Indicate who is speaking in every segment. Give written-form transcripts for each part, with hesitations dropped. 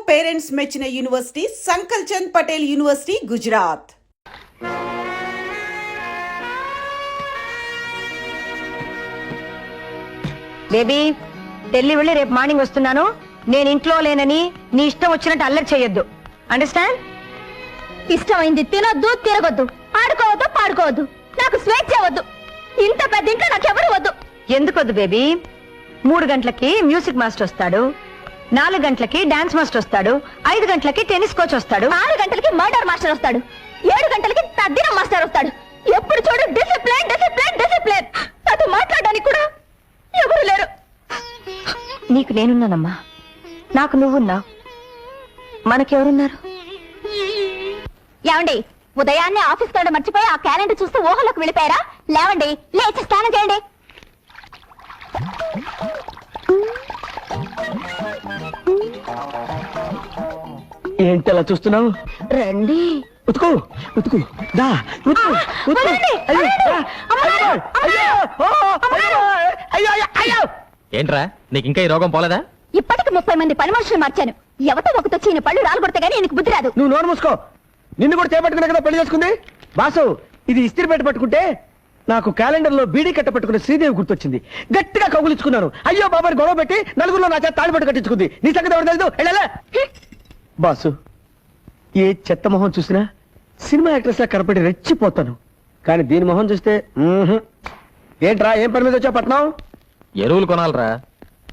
Speaker 1: Parents మెచ్చిన university Sankalchand Patel university Gujarat.
Speaker 2: Baby Delhi వెళ్ళి రేపు మార్నింగ్ వస్తున్నాను. నేను ఇంట్లో లేనని నీ ఇష్టం వచ్చినట్టు అల్లరి చేయొద్దు. అండర్స్టాండ్?
Speaker 3: ఇష్టమైంది తినొద్దు, తిరగొద్దు, ఆడుకోవద్దు, పాడుకోవద్దు. నాకు స్వేచ్ఛ వద్దు. ఇంత పెద్ద ఇంట్లో నాకెవరు వద్దు.
Speaker 2: ఎందుకొద్దు బేబీ? 3 గంటలకి మ్యూజిక్ మాస్టర్ వస్తాడు, 4 గంటలకి డాన్స్ మాస్టర్ వస్తాడు, 5 గంటలకి టెన్నిస్ కోచ్ వస్తాడు,
Speaker 3: 6 గంటలకి మర్డర్ మాస్టర్ వస్తాడు, 7 గంటలకి తద్దినం మాస్టర్ వస్తాడు. ఎప్పుడు చూడు డిసిప్లిన్ డిసిప్లిన్ డిసిప్లిన్. నాతో మాట్లాడడానికి కూడా ఎవరు లేరు.
Speaker 2: నీకు నేనున్నానమ్మా, నాకు నువ్వున్నావు, మనకెవరున్నారు?
Speaker 3: ఏమండి, ఉదయాన్నే ఆఫీస్ కాడ మర్చిపోయి ఆ క్యాలెండర్ చూస్తూ ఊహలోకి వెళ్ళిపోయారా? లేవండి, లేచి స్నానం చేయండి.
Speaker 4: ఏంటి అలా చూస్తున్నావు?
Speaker 3: రండి.
Speaker 4: ఉతుకు ఉతుకు దా ఉతుకు ఉతుకు.
Speaker 5: ఏంట్రా నీకు ఇంకా ఈ రోగం పోలేదా?
Speaker 3: ఇప్పటికి 30 మంది పని మనుషులు మార్చాను. ఎవతో ఒకటొచ్చి ఈయన పళ్ళు రాలగొడితే గానీ నీకు బుద్ధి రాదు.
Speaker 4: నువ్వు నోరు మూసుకో. నిన్ను కూడా చేపట్టుకునే కదా పెళ్లి చేసుకుంది. బాసు, ఇది ఇస్త్రీ పెట్టి పట్టుకుంటే నాకు క్యాలెండర్ లో బీడీ కట్ట పట్టుకున్న శ్రీదేవి గుర్తొచ్చింది. గట్టిగా కౌగులించుకున్నాను. అయ్యో బాబాని గొడవ పెట్టి నలుగురిలో నా చేత తాళిపట్టు కట్టించుకుంది. నీ సంగతి ఎవరు తెలుసు? వెళ్ళలే. బాసు, ఏ చెత్త మొహం చూసినా సినిమా యాక్ట్రెస్ లా కనపడి రెచ్చిపోతాను. కానీ దీని మొహం చూస్తే ఏంట్రా, ఏం పని మీద వచ్చా పట్నం?
Speaker 5: ఎరువులు కొనాలరా.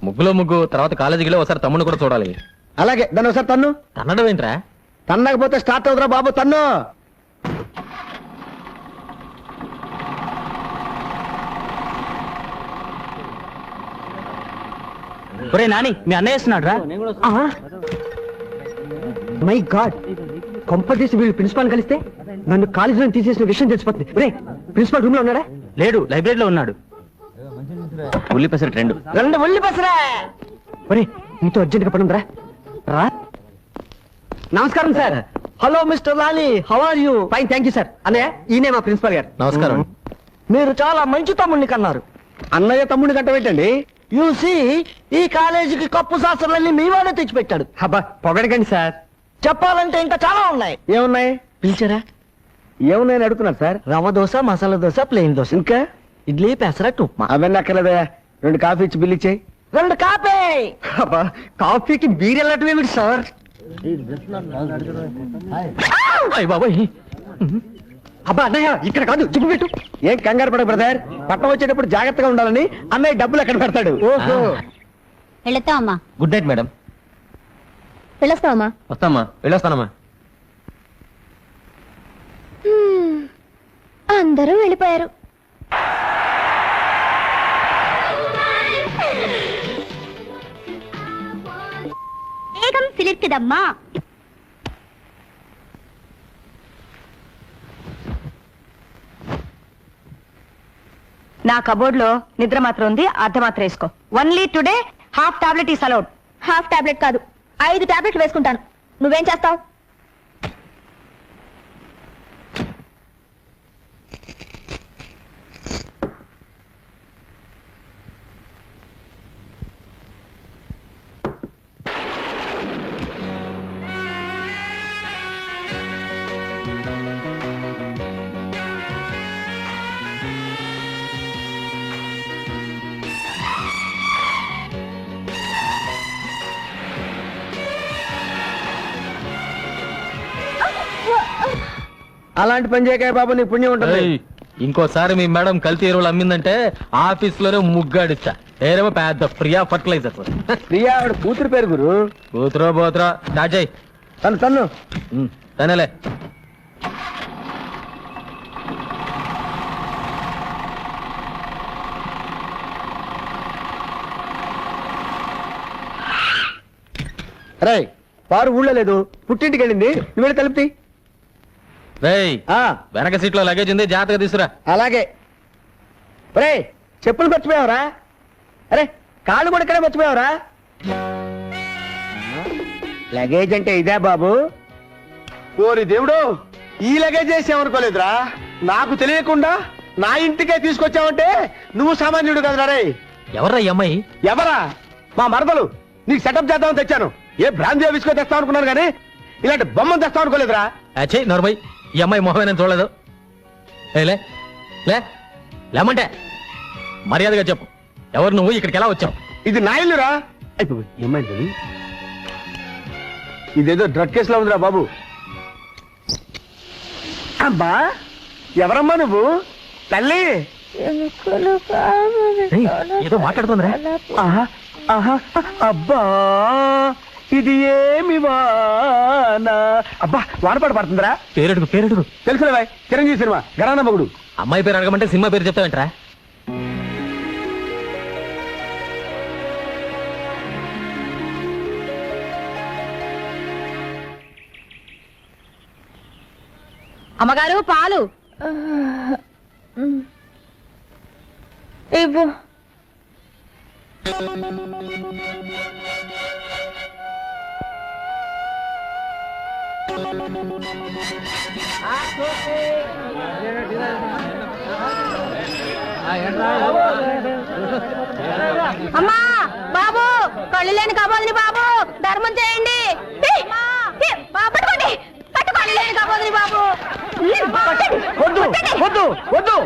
Speaker 5: ముగ్గులో ముగ్గు, తర్వాత కాలేజీలో ఒకసారి తమ్ముడు కూడా చూడాలి.
Speaker 4: అలాగే, దాన్ని ఒకసారి తన్ను.
Speaker 5: తన్నడం ఏంట్రా?
Speaker 4: తన్నకపోతే స్టార్ట్ అవుతురా బాబు, తన్ను.
Speaker 6: ఒరే నాని, మీ అన్నయ్య వేస్తున్నాడు రా.
Speaker 4: మై గాడ్, కొంపదీసి వీళ్ళు ప్రిన్సిపాల్ కలిస్తే నన్ను కాలేజీలో తీసేసిన విషయం తెలిసిపోతుంది. రే, ప్రిన్సిపాల్ రూమ్ లో ఉన్నాడా?
Speaker 6: లేడు, లైబ్రరీలో ఉన్నాడు.
Speaker 5: ఉల్లి పెసరట్ 2.
Speaker 4: 2 ఉల్లి పెసరా. ఒరే, నీతో అర్జెంట్ గా పనుందిరా. రా. నమస్కారం sir. Hello mister Lali, how are you? Fine, thank you sir. అన్నయ్య, ఈయనే మా ప్రిన్సిపాల్ గారు.
Speaker 5: నమస్కారం.
Speaker 4: మీరు చాలా మంచి తమ్ముడిని కన్నారు. అన్నయ్య తమ్ముడిని కంట పెట్టండి. యూసి, ఈ కాలేజీకి కప్పు శాస్త్రాలన్నీ మీ వాడే తెచ్చిపెట్టాడు. అబ్బా, పొగడకండి సార్. చెప్పాలంటే ఇంకా చాలా ఉన్నాయి. ఏమున్నాయి? పిలిచారా? ఏమున్నాయని అడుగుతున్నారు సార్. రవ్వ దోశ, మసాలా దోశ, ప్లెయిన్ దోశ, ఇంకా ఇడ్లీ, పెసరట్టు, ఉప్మా. అవన్నీ అక్కర్లేదా? 2 కాఫీ ఇచ్చి బిల్ ఇచ్చేయి. 2 కాఫీ. అబ్బా, కాఫీకి బీర్ వెళ్ళటమేమిటి సార్?
Speaker 5: బాబాయ్,
Speaker 4: అబ్బా అన్నయ్య, ఇక్కడ కాదు, జిప్పు పెట్టు. ఏం కంగారు పడ బ్రదర్, పట్టణం వచ్చేటప్పుడు జాగ్రత్తగా ఉండాలని అన్నయ్య డబ్బులు ఎక్కడ పెడతాడు. ఓహో.
Speaker 3: వెళతామా?
Speaker 5: Good night madam.
Speaker 3: వెళ్ళొస్తామా?
Speaker 5: వస్తామా, వెళ్ళొస్తానమ్మా.
Speaker 3: అందరూ వెళ్ళిపోయారు. వేగం సిలిర్కిదమ్మా.
Speaker 2: నా కబోర్డ్ లో నిద్ర మాత్రం ఉంది, అర్ధ మాత్రం వేసుకో. Only today half tablet is allowed.
Speaker 3: Half tablet కాదు, 5 టాబ్లెట్లు వేసుకుంటాను. నువ్వేం చేస్తావు?
Speaker 4: అలాంటి పని చేయక బాబు, నీ పుణ్యం ఉంటుంది.
Speaker 5: ఏయ్, ఇంకోసారి మీ మేడం కల్తీ ఎరువులు అమ్మిందంటే ఆఫీస్ లోనే ముగ్గాడిచ్చా. ఏరేమో పెద్ద ప్రియా ఫర్టిలైజర్.
Speaker 4: ప్రియా ఆవిడ కూతురు పేరు గురు.
Speaker 5: కూతురో పోతురో దాచాయి.
Speaker 4: తన్ను.
Speaker 5: తనలే.
Speaker 4: రే, పారు ఊళ్ళో లేదు, పుట్టింటికి వెళ్ళింది. నువ్వు వెళ్ళి తలుపుతి.
Speaker 5: రేయ్, వెనక సీట్ లో లగేజ్ ఉంది, జాగ్రత్తగా తీసుకురా.
Speaker 4: అలాగే. రే, చెప్పులు మర్చిపోయావరా? అరే, కాళ్ళు కూడా ఇక్కడే మర్చిపోయావరా? లగేజ్ అంటే ఇదే బాబు. ఓరి దేవుడు, ఈ లగేజ్ చేసామనుకోలేదురా. నాకు తెలియకుండా నా ఇంటికే తీసుకొచ్చావంటే నువ్వు సామాన్యుడు కదరా. రే,
Speaker 5: ఎవర్రా ఈ అమ్మాయి?
Speaker 4: ఎవరా? మా మరదలు. నీకు సెటప్ చేద్దామని తెచ్చాను. ఏ బ్రాంతి ఆఫీస్కో తెస్తాం అనుకున్నాను కానీ ఇలాంటి బొమ్మను తెస్తాం అనుకోలేదురా.
Speaker 5: అచ్చే నోర్మై ఈ అమ్మాయి మొహమే నేను చూడలేదు. ఏ లే లే లేమంటే మర్యాదగా చెప్పు, ఎవరు నువ్వు, ఇక్కడికి ఎలా వచ్చావు?
Speaker 4: ఇది నా ఇల్లురా. అయిపోయి ఏమైంది? ఇదేదో డ్రగ్ కేసులో ఉందిరా బాబు. అమ్మా ఎవరమ్మా నువ్వు? తల్లి
Speaker 5: ఏయ్, ఏదో మాట్లాడుతుందిరా.
Speaker 4: ఆహా, ఆహా, అబ్బా ఇది ఏమి వానా. అబ్బా వానపాటు పడుతుందిరా.
Speaker 5: పేరెడుగు
Speaker 4: తెలుసులే చిరంజీవి సినిమా గరానా మగుడు.
Speaker 5: అమ్మాయి పేరు అడగమంటే సినిమా పేరు చెప్తావేంట్రా?
Speaker 2: అమ్మగారు పాలు.
Speaker 3: ఇవ్వు.
Speaker 2: అమ్మా బాబు, కళ్ళు లేని కబోదిని బాబు, ధర్మం చేయండి. పట్టుకోండి, కళ్ళు లేని కబోదిని బాబు.
Speaker 4: వద్దు వద్దు వద్దు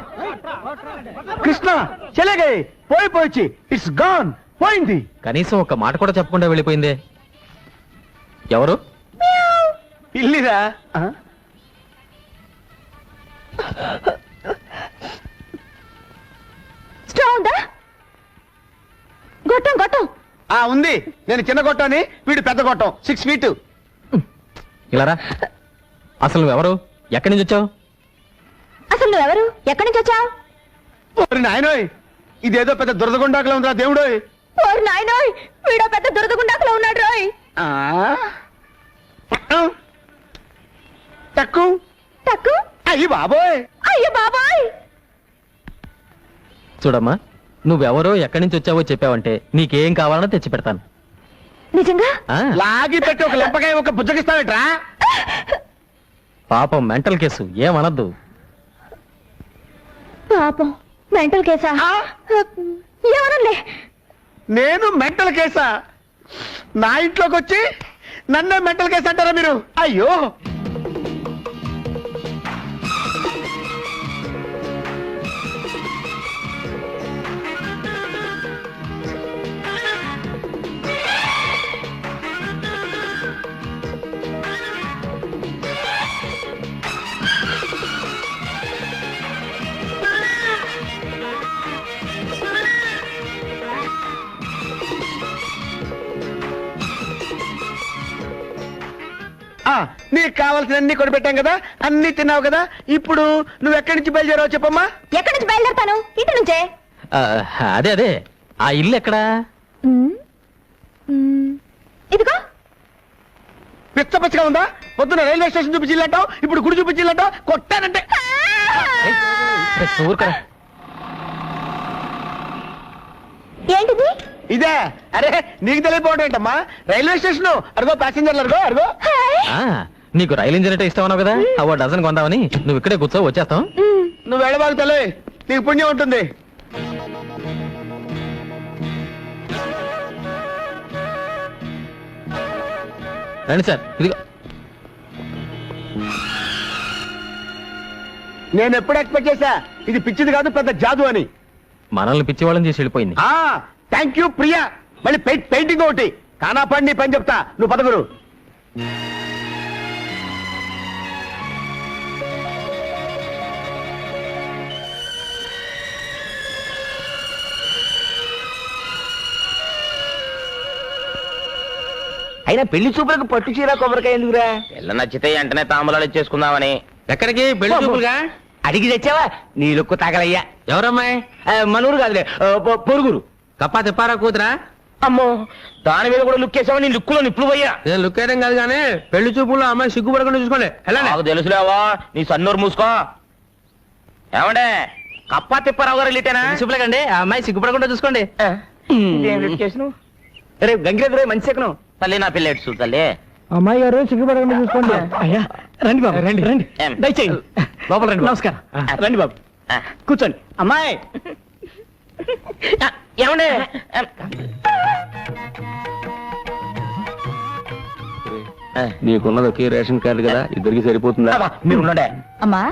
Speaker 4: కృష్ణ చెలేగే పోయిపోయి ఇట్స్ గాన్ పోయింది.
Speaker 5: కనీసం ఒక మాట కూడా చెప్పకుండా వెళ్ళిపోయిందే. ఎవరు?
Speaker 4: ఇల్లిరా.
Speaker 3: స్టవ్ ఉందా? గొట్టం గొట్టం.
Speaker 4: ఉంది. నేను చిన్న గొట్టని, వీడు పెద్ద గొట్టం 6 feet.
Speaker 5: ఇలా రా. అసలు నువ్వెవరు, ఎక్కడి నుంచి వచ్చావు?
Speaker 3: అసలు నువ్వెవరు, ఎక్కడి నుంచి వచ్చావు?
Speaker 4: ఓరి నాయనోయ్, ఇదేదో పెద్ద దురదగుండాకలా ఉందిరా దేవుడోయ్.
Speaker 3: ఓరి నాయనోయ్, వీడో పెద్ద దురదగుండాకులో ఉన్నాడు రోయ్.
Speaker 4: Tuck
Speaker 3: tuck.
Speaker 4: అయ్యి బాబోయ్.
Speaker 3: అయ్యో బాబాయ్.
Speaker 5: చూడమ్మా, నువ్వెవరో ఎక్కడి నుంచి వచ్చావో చెప్పావంటే నీకేం కావాలన్నా తెచ్చి పెడతాను.
Speaker 3: నిజంగా?
Speaker 5: ఆ,
Speaker 4: లాగి పెట్టి ఒక లెంపకాయ ఒక బుజ్జగిస్తావేట్రా?
Speaker 5: పాపం మెంటల్ కేసు, ఏమనద్దు.
Speaker 3: పాపం మెంటల్ కేసా? ఏమనలే.
Speaker 4: నేను మెంటల్ కేసా? నా ఇంట్లోకి వచ్చి నన్నే మెంటల్ కేసు అంటారా మీరు? అయ్యో నీకు కావాల్సిన అన్ని కొనిపెట్టాం కదా, అన్ని తిన్నావు కదా. ఇప్పుడు నువ్వు ఎక్కడి నుంచి బయలుదేరావు చెప్పమ్మా.
Speaker 3: ఎక్కడి నుంచి బయలుదేరతాను? ఇంటి నుంచే.
Speaker 5: ఆ, అదే ఆ ఇల్లు ఎక్కడా?
Speaker 3: ఇదిగో.
Speaker 4: పిచ్చ పచ్చగా ఉందా? పొద్దున రైల్వే స్టేషన్ చూపించిల్లంటావు, ఇప్పుడు గుడి చూపించిల్లంటావు. కొట్టానంటే
Speaker 5: ఊరుకరా.
Speaker 3: ఏంటిది?
Speaker 4: ఇదే. అరే నీకు తెలియపోవడం ఏంటమ్మా? రైల్వే స్టేషన్ అడుగో, ప్యాసింజర్లు అడుగో అడుగో.
Speaker 5: ఆ, నీకు రైలు ఇంజిన్ అంటే ఇష్టం అన్నావు కదా, అవో డజన్ కొందామని. నువ్వు ఇక్కడే కూర్చో, వచ్చేస్తాం.
Speaker 4: నువ్వు వెళ్ళబాకు తల్లి, నీకు పుణ్యం ఉంటుంది.
Speaker 5: రండి సార్, ఇదిగో.
Speaker 4: నేను ఎప్పుడు ఎక్స్పెక్ట్ చేశా ఇది పిచ్చిది కాదు పెద్ద జాదు అని.
Speaker 5: మనల్ని పిచ్చి వాళ్ళని చేసి వెళ్ళిపోయింది.
Speaker 4: Thank you Priya. మళ్ళీ పెయింటింగ్ ఒకటి కానా పడి నీ పని చెప్తా. నువ్వు పదగురు. అయినా పెళ్లి చూపులకు పట్టు చీర కొబ్బరికాయ ఎందుకురా?
Speaker 7: పిల్ల నచ్చితే వెంటనే తాంబూలాలు ఇచ్చేసుకుందామని.
Speaker 5: ఎక్కడికి? పెళ్లి చూపులుగా?
Speaker 4: అడిగి తెచ్చావా? నీ లుక్కు తగలయ్యా.
Speaker 5: ఎవరమ్మాయి?
Speaker 4: మనూరు కాదులే, పొరుగురు.
Speaker 5: కప్పా తిప్పారా కూతురా?
Speaker 7: అమ్మో, దాని మీద కూడా లుక్ వేసావా? నీ లుక్కులో నిప్పులు పోయా.
Speaker 5: నేను లుక్ వేయడం కాదు కానీ పెళ్లి చూపుల్లో అమ్మాయి సిగ్గుపడకుండా చూసుకోండి.
Speaker 7: నాకు తెలుసులేవా, నీ సన్నూరు మూసుకో. ఏమండే, కప్పా తిప్పారావు గారు ఇల్లిటేనా?
Speaker 5: చూపులేకండి, ఆ అమ్మాయి సిగ్గుపడకుండా చూసుకోండి.
Speaker 4: రేపు గంగిరెద్దు మంచి సెకను.
Speaker 7: తల్లి నా పిల్ల ఎట్సు తల్లి.
Speaker 4: అమ్మాయి గారు సిగ్గుపడకుండా చూసుకోండి. అయ్యా రండి బాబు, రండి రండి,
Speaker 7: ఏం?
Speaker 4: దయచేయండి.
Speaker 5: లోపల రండి.
Speaker 4: నమస్కారం. రండి బాబు, కూర్చోండి. అమ్మాయి
Speaker 7: ఏమండే,
Speaker 5: నీకున్నది ఒకే రేషన్ కార్డు కదా, ఇద్దరికి సరిపోతుందా?
Speaker 7: అబ్బా, మీరు ఉండండి.
Speaker 2: అమ్మా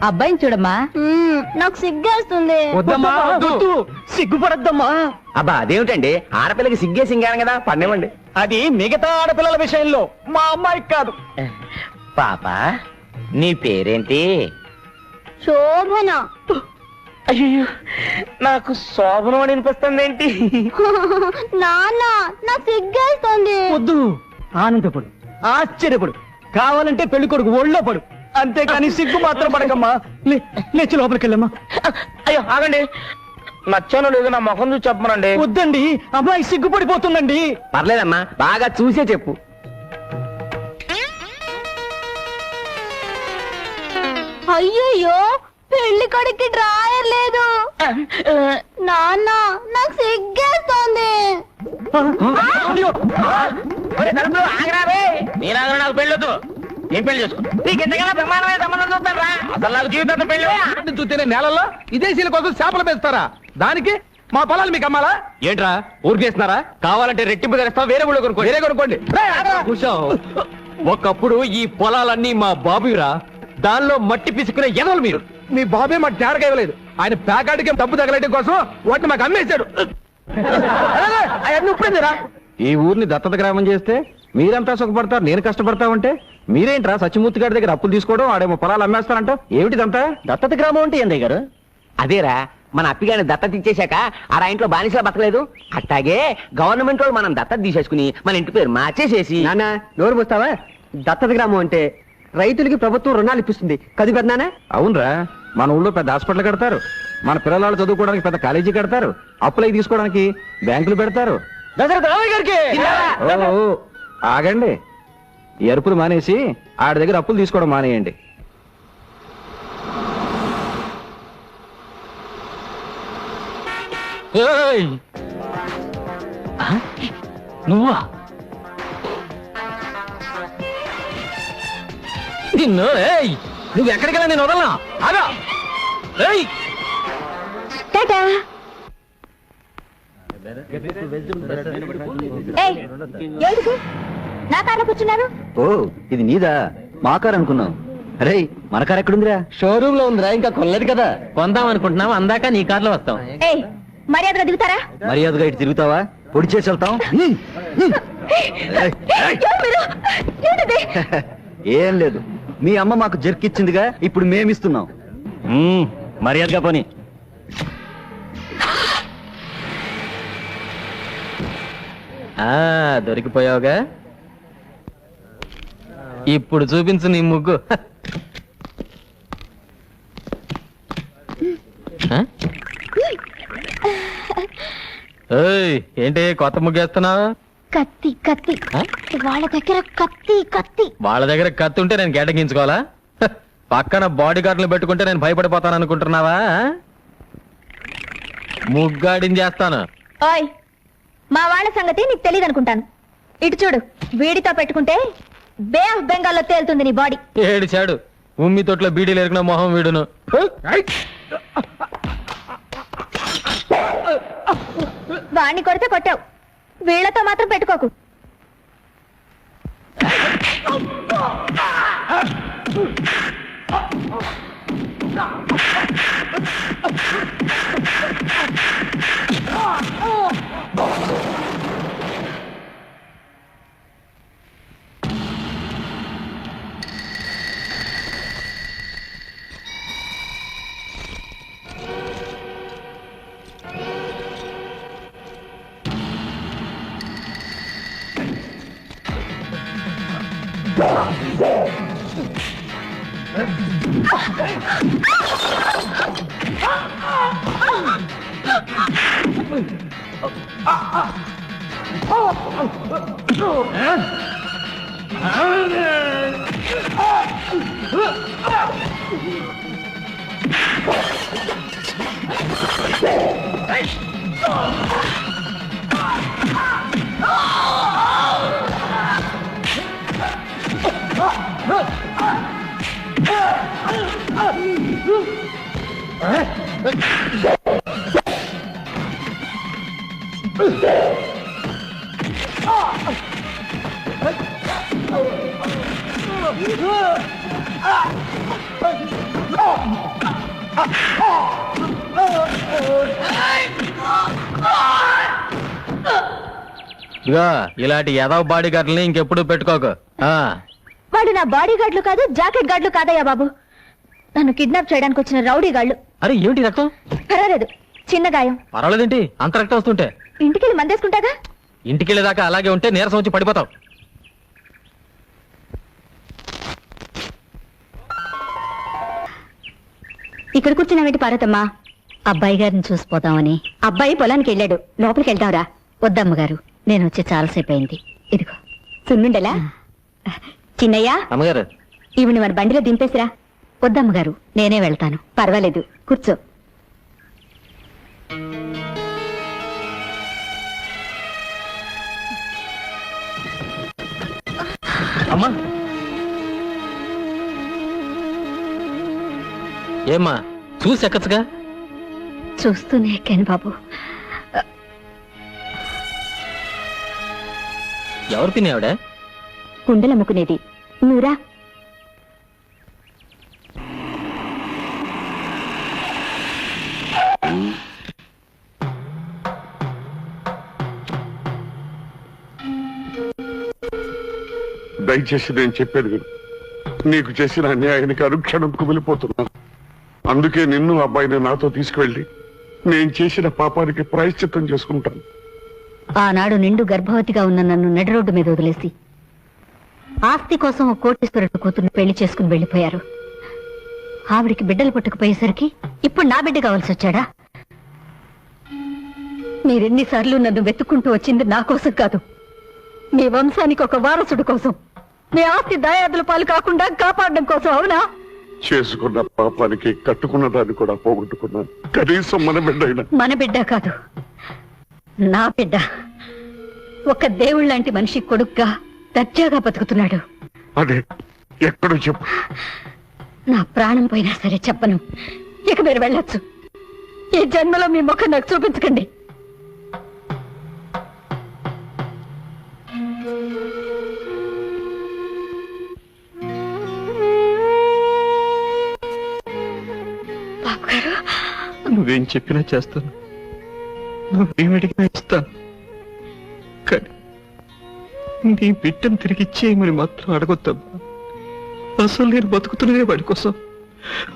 Speaker 2: అబ్బాయిని చూడమ్మా.
Speaker 3: నాకు సిగ్గేస్తుంది.
Speaker 4: వద్దమ్మా వద్దు, సిగ్గుపడద్దమ్మా.
Speaker 7: అబ్బా అదేమిటండి, ఆడపిల్లకి సిగ్గే సింగాను కదా, పన్నివ్వండి.
Speaker 4: అది మిగతా ఆడపిల్లల విషయంలో, మా అమ్మాయికి కాదు.
Speaker 7: పాప నీ పేరేంటి?
Speaker 3: శోభన.
Speaker 7: అయ్యో, నాకు శోభనం అని అనిపిస్తుంది ఏంటి?
Speaker 3: నాన్న నాకు సిగ్గేస్తుంది.
Speaker 4: వద్దు, ఆనందపడు, ఆశ్చర్యపడు, కావాలంటే పెళ్లి కొడుకు ఒళ్ళో పడు, అంతేకాని సిగ్గు మాత్రం పడకమ్మా. లేచి లోపలికి వెళ్ళమ్మా.
Speaker 7: అయ్యో ఆగండి, నచ్చానో లేదో నా ముఖం చూసి చెప్పమనండి.
Speaker 4: వద్దండి, అమ్మాయి సిగ్గుపడిపోతుందండి.
Speaker 7: పర్లేదమ్మా, బాగా చూసే చెప్పు.
Speaker 3: అయ్యయ్యో, పెళ్లి కొడుక్కి డ్రాయర్ లేదు. నాన్న నాకు సిగ్గేస్తుంది.
Speaker 4: అయ్యో,
Speaker 7: నేను ఆగరా, నాకు పెళ్ళొద్దు. ఏం పెళ్లి చేసుకో, నీకు ఎంతకన్నా బ్రహ్మాండమైన సంబంధం చూస్తారా? అసలు నాకు జీవితంతో పెళ్లి
Speaker 5: చూస్తేనే నేలల్లో విదేశీయుల కోసం చేపలు పెంచుతారా? దానికి మా పొలాలు మీకు అమ్మాలా ఏంట్రా? ఊరికేస్తున్నారా? కావాలంటే రెట్టింపు తెస్తాం, వేరే ఊళ్ళో కొనుక్కోండి, వేరే కొనుక్కోండి. ఒకప్పుడు ఈ పొలాలన్నీ మా బాబురా, దానిలో మట్టి పిసుకునే ఎదవలు మీరు. మీ బాబే మా తేడగా ఇవ్వలేదు, ఆయన ప్యాకాటికి డబ్బు తగలటం కోసం వాటిని మాకు అమ్మేశాడు. అవన్నీ ఉప్పుడేందిరా? ఈ ఊరిని దత్తత గ్రామం చేస్తే మీరంతా సుఖపడతారు, నేను కష్టపడతా ఉంటే మీరేంట్రా సత్యమూర్తి గారి దగ్గర అప్పులు తీసుకోవడం, ఆడేమో పొలాలు అమ్మేస్తారంట. ఏమిటిదంతా?
Speaker 4: దత్తత గ్రామం అంటే ఏందయ్య గారు?
Speaker 7: అదేరా, మన అప్పిగాని దత్తత ఇచ్చేశాక ఆ ఇంట్లో బానిసలా బతకలేదు, అట్టాగే గవర్నమెంట్ వాళ్ళు మనం దత్తత తీసేసుకుని మన ఇంటి పేరు మార్చేసేసి.
Speaker 4: నాన్న నోరు పోస్తావా? దత్తత గ్రామం అంటే రైతులకి ప్రభుత్వం రుణాలు ఇప్పిస్తుంది కది పెద్దనానా?
Speaker 5: అవునరా, మన ఊళ్ళో పెద్ద హాస్పిటల్ కడతారు, మన పిల్లలు చదువుకోవడానికి పెద్ద కాలేజీ కడతారు, అప్పులకి తీసుకోవడానికి బ్యాంకులు పెడతారు.
Speaker 4: దశరథ రామయ్య గారికి
Speaker 5: ఓ, ఆగండి, ఈ అరుపులు మానేసి ఆడి దగ్గర అప్పులు తీసుకోవడం మానేయండి. నువ్వా? నిన్ను నువ్వు ఎక్కడికెళ్ళా, నేను వదలనా? ఆగా.
Speaker 3: టాటా. ఏయ్, ఎందుకు నా కార్లో కూర్చున్నారు?
Speaker 4: ఓ, ఇది నీదా? మా కారు అనుకున్నాం. అరే, మన కారు ఎక్కడుందిరా? షోరూమ్ లో ఉందిరా, ఇంకా కొనలేదు కదా.
Speaker 5: కొందాం అనుకుంటున్నాం, అందాక నీ కార్లో వస్తాం.
Speaker 3: ఏయ్, మర్యాదగా దిగుతారా?
Speaker 4: మర్యాదగా ఇటు తిరుగుతావా? పొడి చేసి వెళ్తాం.
Speaker 3: ఎవరు మీరు? ఏంటిది?
Speaker 4: ఏం లేదు, మీ అమ్మ మాకు జర్కిచ్చిందిగా, ఇప్పుడు మేమిస్తున్నాం. మర్యాదగా పోనీ.
Speaker 5: దొరికిపోయావుగా, ఇప్పుడు చూపించు నీ ముగ్గు. ఏంటి కొత్త ముగ్గేస్తున్నావు?
Speaker 3: కత్తి కత్తి, వాళ్ళ దగ్గర కత్తి కత్తి.
Speaker 5: వాళ్ళ దగ్గర కత్తి ఉంటే నేను కేటగించుకోవాలా? పక్కన బాడీ గార్డులు పెట్టుకుంటే నేను భయపడిపోతాను అనుకుంటున్నావా? ముగ్గాడించేస్తాను.
Speaker 3: ఓయ్, మా వాళ్ళ సంగతి నీకు తెలియదు అనుకుంటాను. ఇటు చూడు, వీడితో పెట్టుకుంటే బే ఆఫ్ బెంగాల్లో తేలుతుంది నీ బాడీ.
Speaker 5: ఏడు చాడు, ఉమ్మి తొట్లో బీడీలు ఎరిగిన మొహం వీడును.
Speaker 3: వాణ్ణి కొడితే కొట్టావు, వీళ్లతో మాత్రం పెట్టుకోకు.
Speaker 6: ఇదిగో ఇలాంటి ఎదవ బాడీ గార్డ్ని ఇంకెప్పుడు పెట్టుకోకు.
Speaker 3: వాడు నా బాడీ గార్డులు కాదు, జాకెట్ గార్డులు కాదయ్యా బాబు. నన్ను కిడ్నాప్ చేయడానికి వచ్చిన రౌడీ గాళ్ళు.
Speaker 6: అరే ఏమిటి రక్తం?
Speaker 3: పర్వాలేదు, చిన్న గాయం.
Speaker 6: పర్వాలేదేంటి అంత రక్తం వస్తుంటే?
Speaker 3: ఇంటికెళ్ళి మందేసుకుంటాగా.
Speaker 6: ఇంటికెళ్ళేదాకా అలాగే ఉంటే నీరసం వచ్చి పడిపోతావు.
Speaker 2: ఇక్కడ కూర్చున్నావేంటి పార్వతమ్మా? అబ్బాయి గారిని చూసిపోతామని. అబ్బాయి పొలానికి వెళ్ళాడు, లోపలికి వెళ్తావురా? వద్దమ్మగారు, నేను వచ్చి చాలాసేపు అయింది. ఇదిగో సున్నుండలా. చిన్నయ్య,
Speaker 6: అమ్మగారు
Speaker 2: ఈవిని మన బండిలో దింపేసిరా. వద్దమ్మగారు, నేనే వెళ్తాను. పర్వాలేదు, కూర్చో.
Speaker 6: అమ్మా ఏమ్మా చూసి ఎక్కచ్చుగా.
Speaker 2: చూస్తూనే ఎక్కాను బాబు.
Speaker 6: ఎవరు పిన్ని ఆవిడ?
Speaker 2: కుండలమ్ముకునేది. నువ్వురా.
Speaker 8: దయచేసి నేను చెప్పేది విను. నీకు చేసిన అన్యాయానికి అనుక్షణం కుమిలిపోతున్నాను. అందుకే నిన్ను అబ్బాయిని నాతో తీసుకువెళ్ళి నేను చేసిన పాపానికి ప్రాయశ్చిత్తం చేసుకుంటాను.
Speaker 2: ఆనాడు నిండు గర్భవతిగా ఉన్న నన్ను నడి రోడ్డు మీద వదిలేసి ఆస్తి కోసం ఓ కోటీశ్వరుడు కూతుర్ని పెళ్లి చేసుకుని వెళ్లిపోయారు. ఆవిడికి బిడ్డలు పుట్టకపోయేసరికి ఇప్పుడు నా బిడ్డ కావాల్సి వచ్చాడా? మీరెన్నిసార్లు నన్ను వెతుక్కుంటూ వచ్చింది నా కోసం కాదు, మీ వంశానికి ఒక వారసుడు కోసం, మీ ఆస్తి దాయాదుల పాలు కాకుండా కాపాడడం కోసం. అవునా?
Speaker 8: చేసుకున్న పాపానికి కట్టుకున్న దాన్ని కూడా పోగొట్టుకున్నాను. కనీసం మన బిడ్డైనా.
Speaker 2: మన బిడ్డ కాదు, నా బిడ్డ. ఒక దేవుళ్ళంటి మనిషి కొడుగ్గా దర్జాగా బతుకుతున్నాడు.
Speaker 8: అదే ఎక్కడో చెప్పు.
Speaker 2: నా ప్రాణం పోయినా సరే చెప్పను. ఇక మీరు వెళ్ళొచ్చు. ఈ జన్మలో మీ ముఖం నాకు చూపించకండి.
Speaker 5: నువ్వేం చెప్పినా చేస్తాను, నువ్వేమడిగినా ఇస్తాను. కానీ నీ బిడ్డను తిరిగి ఇచ్చేయమని మాత్రం అడగొద్దమ్మా. అసలు నేను బతుకుతున్నదే వాడి కోసం.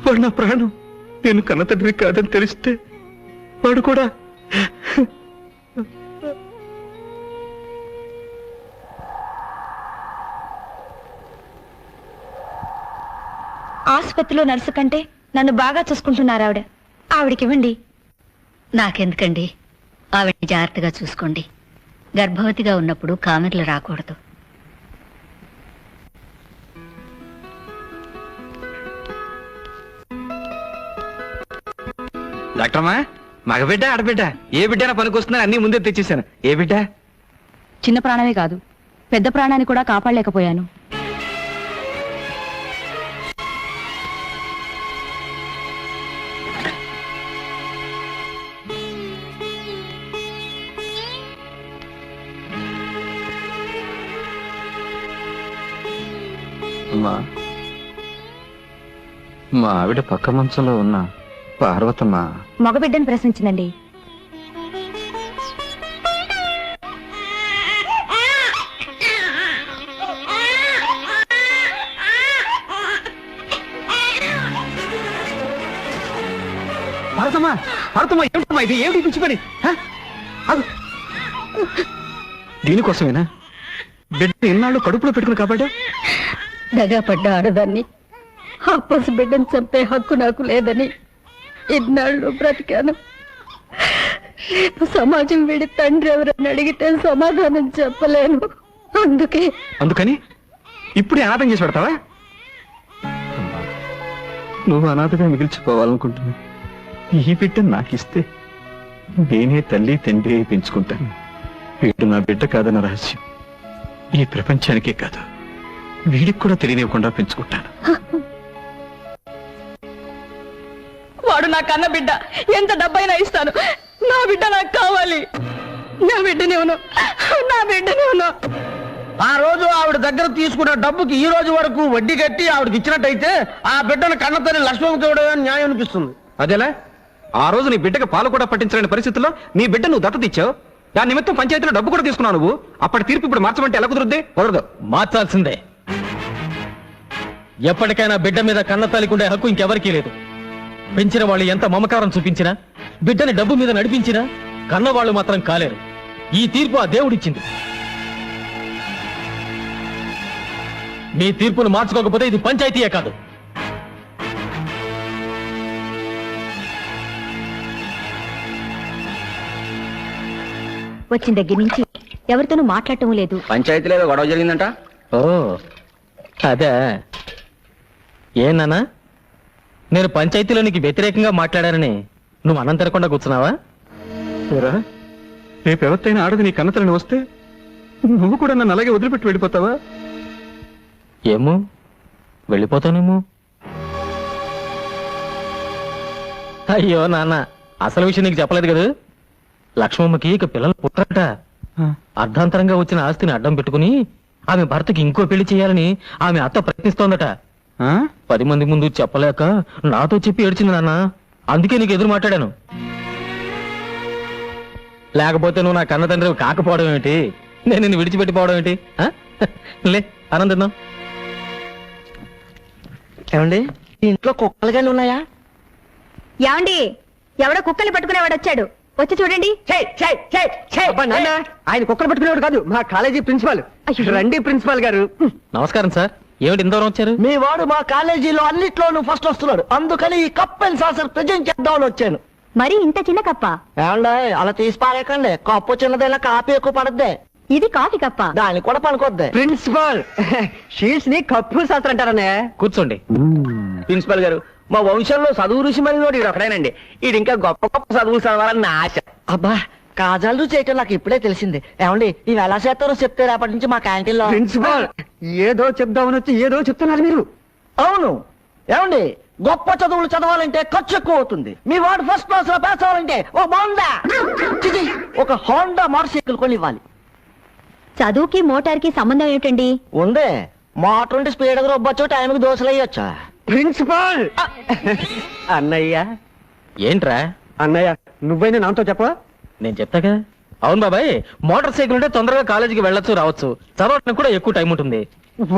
Speaker 5: వాడు నా ప్రాణం. నేను కన్న తండ్రి కాదని తెలిస్తే వాడు కూడా.
Speaker 3: ఆసుపత్రిలో నర్సు కంటే నన్ను బాగా చూసుకుంటున్నారు ఆవిడ. ఆవిడకివ్వండి.
Speaker 2: నాకెందుకండి? ఆవిడ్ని జాగ్రత్తగా చూసుకోండి. గర్భవతిగా ఉన్నప్పుడు కామెర్లు రాకూడదు.
Speaker 5: డాక్టర్మా, మగబిడ్డ ఆడబిడ్డ ఏ బిడ్డ పనికొస్తుందని అన్ని ముందే తెచ్చేసాను. ఏ బిడ్డ?
Speaker 3: చిన్న ప్రాణమే కాదు, పెద్ద ప్రాణాన్ని కూడా కాపాడలేకపోయాను.
Speaker 5: మా ఆవిడ పక్క మంచంలో ఉన్న పార్వతమ్మ
Speaker 3: మగబిడ్డను ప్రశ్నించిందండి.
Speaker 5: భారతమ్మా, భారతమ్మా, ఏమిటమ్మా ఇది? ఏమిటి పిచ్చి పని? దీనికోసమేనా బిడ్డ ఎన్నాళ్ళు కడుపులో పెట్టుకుని కాబట్టి?
Speaker 2: దగా పడ్డ ఆడదాన్ని, ఆ పసి బిడ్డను చంపే హక్కు నాకు లేదని ఇన్నాళ్ళు బ్రతికాను. రేపు సమాజం వీడి తండ్రి ఎవరని అడిగితే సమాధానం చెప్పలేను.
Speaker 5: అందుకని ఇప్పుడు అనాథం చేసి పెడతావా? నువ్వు అనాథగా మిగిల్చిపోవాలనుకుంటున్నా. ఈ బిడ్డ నాకిస్తే నేనే తల్లి తండ్రి అయి పెంచుకుంటాను. వీడు నా బిడ్డ కాదన్న రహస్యం ఈ ప్రపంచానికే కాదు, వీడికి కూడా తెలియనివ్వకుండా పెంచుకుంటాను.
Speaker 3: వాడు నా కన్న బిడ్డ. ఎంత డబ్బైనా ఇస్తాను. నా బిడ్డ నాకు కావాలి. నా బిడ్డనే ఉన్నా, నా బిడ్డనే ఉన్నా.
Speaker 4: ఆ రోజు ఆవిడ దగ్గర తీసుకున్న డబ్బుకి ఈ రోజు వరకు వడ్డీ కట్టి ఆవిడకి ఇచ్చినట్టయితే ఆ బిడ్డను కన్నతల్లి లక్ష్మణ్ చూడడం న్యాయం అనిపిస్తుంది.
Speaker 5: అదేలా ఆ రోజు నీ బిడ్డకి పాలు కూడా పట్టించలేని పరిస్థితుల్లో నీ బిడ్డ నువ్వు దత్తత ఇచ్చావు. దాని నిమిత్తం పంచాయతీలో డబ్బు కూడా తీసుకున్నావు నువ్వు. అప్పటి తీర్పు ఇప్పుడు మార్చమంటే ఎలా కుదురుద్ది? కుదరదు.
Speaker 6: మార్చాల్సిందే. ఎప్పటికైనా బిడ్డ మీద కన్న తల్లికుండే హక్కు ఇంకెవరికీ లేదు. పెంచిన వాళ్ళు ఎంత మమకారం చూపించినా, బిడ్డని డబ్బు మీద నడిపించినా కన్నవాళ్ళు మాత్రం కాలేరు. ఈ తీర్పు ఆ దేవుడిచ్చింది. మీ తీర్పును మార్చుకోకపోతే ఇది పంచాయతీయే కాదు.
Speaker 3: వచ్చిన దగ్గర నుంచి ఎవరితోనూ మాట్లాడటం లేదు.
Speaker 7: పంచాయతీలో ఏదో గొడవ జరిగిందంట.
Speaker 6: ఓ అదే. ఏనానా, నేను పంచాయతీలో నీకు వ్యతిరేకంగా మాట్లాడానని నువ్వు అన్నం తినకుండా కూర్చున్నావా?
Speaker 5: రేపు ఎవరితైనా ఆడది నీ కన్నతలని వస్తే నువ్వు కూడా నన్ను అలాగే వదిలిపెట్టి వెళ్ళిపోతావా?
Speaker 6: ఏమో, వెళ్ళిపోతానేమో. అయ్యో నాన్న, అసలు విషయం నీకు చెప్పలేదు కదా. లక్ష్మమ్మకి ఇక పిల్లలు పుట్టరట. అర్ధాంతరంగా వచ్చిన ఆస్తిని అడ్డం పెట్టుకుని ఆమె భర్తకి ఇంకో పెళ్లి చేయాలని ఆమె అత్త ప్రయత్నిస్తోందట. 10 మంది ముందు చెప్పలేక నాతో చెప్పి ఏడ్చింది నాన్న. అందుకే నీకు ఎదురు మాట్లాడాను. లేకపోతే నువ్వు నా కన్న తండ్రి కాకపోవడం ఏమిటి, నేను నిన్ను విడిచిపెట్టిపోవడం ఏంటి? లే ఆనందిద్దాం.
Speaker 4: ఏమండి, ఇంట్లో కుక్కలు కానీ ఉన్నాయా?
Speaker 3: ఏమండి, ఎవడో కుక్కల్ని పట్టుకునేవాడు వచ్చాడు. వచ్చి చూడండి.
Speaker 4: అబ్బా నాన్న, ఆయన కుక్కలు పట్టుకునేవాడు కాదు, మా కాలేజీ ప్రిన్సిపాల్. రండి ప్రిన్సిపాల్ గారు.
Speaker 6: నమస్కారం సార్. ఏమిటి ఇంత దూరం వచ్చారు?
Speaker 4: మీ వాడు మా కాలేజీలో అన్నిట్లోనూ ఫస్ట్ వస్తున్నాడు, అందుకని ఈ కప్ అండ్ సాసర్ ప్రజెంట్ చేద్దామని వచ్చాను.
Speaker 3: మరి ఇంత చిన్న కప్ప?
Speaker 4: ఏమండి, అలా తీసి పారేకండి. కప్పు చిన్నదైనా కాపీ ఎక్కువ పడద్దే.
Speaker 3: ఇది కాఫీ కప్ప.
Speaker 4: దానికి కూడా పనుకోద్ది. ప్రిన్సిపాల్, షీట్స్ ని కప్పు శాస్త్రం అంటారనే.
Speaker 6: కూర్చోండి.
Speaker 7: ప్రిన్సిపల్ గారు, మా వంశంలో చదువు రుచి మరి ఈడు ఒకడేనండి. ఈడు ఇంకా గొప్ప గొప్ప చదువులు చదవాలని నా ఆశ.
Speaker 4: అబ్బా, కాజాలు చేయటం నాకు ఇప్పుడే తెలిసింది. ఏమండి, ఇవి ఎలా చేస్తారో చెప్తే రేపటి నుంచి మా క్యాంటీన్ లో. ప్రిన్సిపాల్, ఏదో చెప్దామని వచ్చి ఏదో చెప్తున్నారు మీరు. అవును. ఏమండి, గొప్ప చదువులు చదవాలంటే ఖర్చు ఎక్కువ అవుతుంది. మీ వాడు ఫస్ట్ క్లాస్ లో పాస్ అవ్వాలంటే ఒక హోండా మోటార్ సైకిల్ కొని ఇవ్వాలి.
Speaker 3: చదువుకి మోటార్కి సంబంధం ఏమిటండి?
Speaker 4: ఉందే, మోటార్ ఉంటే స్పీడ్ గా రొబ్బొచ్చు, టైంకి దోశలు వేయొచ్చా. ప్రిన్సిపాల్ అన్నయ్య.
Speaker 6: ఏంట్రా?
Speaker 4: అన్నయ్య, నువ్వైనా నాతో చెప్పవా?
Speaker 6: నేను చెప్తాగా. అవును బాబాయ్, మోటార్ సైకిల్ ఉంటే తొందరగా కాలేజీకి వెళ్ళొచ్చు రావచ్చు, చదవడానికి కూడా ఎక్కువ టైం ఉంటుంది.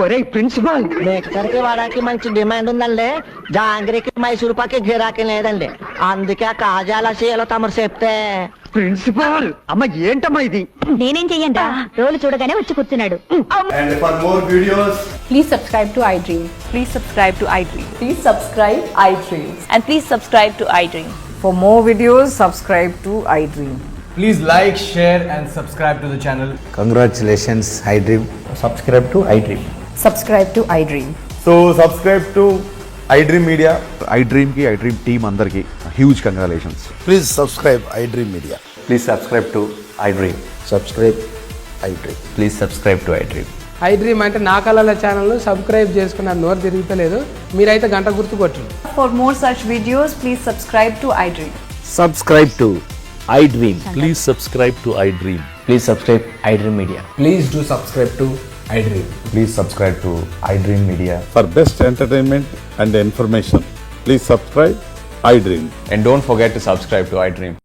Speaker 4: ఒరే ప్రిన్సిపాల్, నేకరికి వాడానికి మంచి డిమాండ్ ఉందండి. జాంగ్రీకి మైసూరు పాకి గిరాకీ లేదండి, అందుకే ఆ కాజాల చేయాలో తమరు చెప్తే. ప్రిన్సిపాల్, అమ్మ ఏంటమ్మా ఇది?
Speaker 3: నేనేం చెయ్యండి, రోజు చూడగానే వచ్చి కూర్చున్నాడు.
Speaker 9: And for more videos,
Speaker 10: Please subscribe to iDream. Please subscribe to iDream.
Speaker 1: Please subscribe iDream.
Speaker 10: And please subscribe to iDream.
Speaker 1: For more videos, subscribe to iDream.
Speaker 9: please like, share and subscribe to the channel.
Speaker 11: Congratulations, iDream. Subscribe to iDream.
Speaker 10: Subscribe to iDream.
Speaker 9: So subscribe to iDream Media.
Speaker 11: iDream ki iDream team andarki huge congratulations. Please subscribe iDream Media.
Speaker 9: Please subscribe to iDream.
Speaker 11: Subscribe iDream.
Speaker 9: Please subscribe to iDream.
Speaker 10: iDream అంటే నా కళల channel subscribe చేసుకున్న నోరు తిరుగుతలేదు. మీరైతే గంట గుర్తు కొట్టండి. For more such videos, please subscribe to iDream.
Speaker 11: Subscribe to iDream. Please subscribe to iDream.
Speaker 9: Please subscribe iDream Media. Please do subscribe to iDream.
Speaker 11: Please subscribe to iDream Media.
Speaker 8: For best entertainment and information, please subscribe iDream.
Speaker 9: And don't forget to subscribe to iDream.